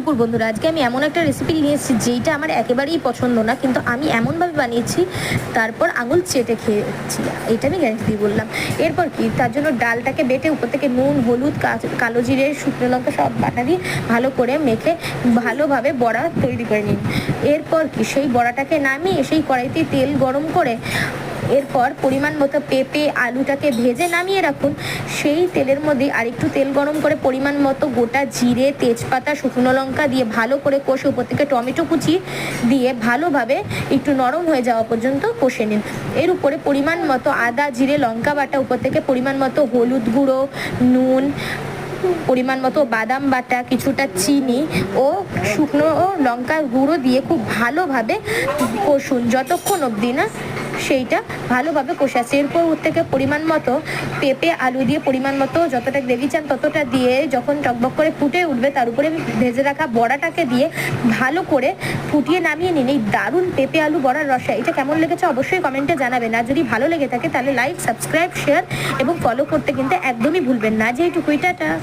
দুপুর বন্ধুরা, আজকে আমি এমন একটা রেসিপি নিয়ে এসেছি যেইটা আমার একেবারেই পছন্দ না, কিন্তু আমি এমনভাবে বানিয়েছি তারপর আঙুল চেটে খেয়েছি, এইটা আমি গ্যারেন্টি দিয়ে বললাম। এরপর কি, তার জন্য ডালটাকে বেটে উপর থেকে নুন, হলুদ, কালো জিরে, শুকনো লঙ্কা সব বাটা দিয়ে ভালো করে মেখে ভালোভাবে বড়া তৈরি করে নিন। এরপর কি, সেই বড়াটাকে নামিয়ে সেই কড়াইতে তেল গরম করে এরপর পরিমাণ মতো পেঁপে আলুটাকে ভেজে নামিয়ে রাখুন। সেই তেলের মধ্যে আরেকটু তেল গরম করে পরিমাণ মতো গোটা জিরে, তেজপাতা, শুকনো লঙ্কা দিয়ে ভালো করে কষে উপর থেকে টমেটো কুচি দিয়ে ভালোভাবে একটু নরম হয়ে যাওয়া পর্যন্ত কষে নিন। এর উপরে পরিমাণ মতো আদা, জিরে, লঙ্কা বাটা, উপর থেকে পরিমাণ মতো হলুদ গুঁড়ো, নুন, পরিমাণ মতো বাদাম বাটা, কিছুটা চিনি ও শুকনো লঙ্কা গুঁড়ো দিয়ে খুব ভালোভাবে কষুন যতক্ষণ অবধি না সেইটা ভালোভাবে কষাচ্ছে। এরপর ওর থেকে পরিমাণ মতো পেঁপে আলু দিয়ে পরিমাণ মতো যতটা গ্রেভি চান ততটা দিয়ে যখন টকবক করে ফুটে উঠবে তার উপরে ভেজে রাখা বড়াটাকে দিয়ে ভালো করে ফুটিয়ে নামিয়ে নিন। এই দারুণ পেঁপে আলু বড়ার রসা, এটা কেমন লেগেছে অবশ্যই কমেন্টে জানাবেন। আর যদি ভালো লেগে থাকে তাহলে লাইক, সাবস্ক্রাইব, শেয়ার এবং ফলো করতে কিন্তু একদমই ভুলবেন না। যেহেতু টাটা।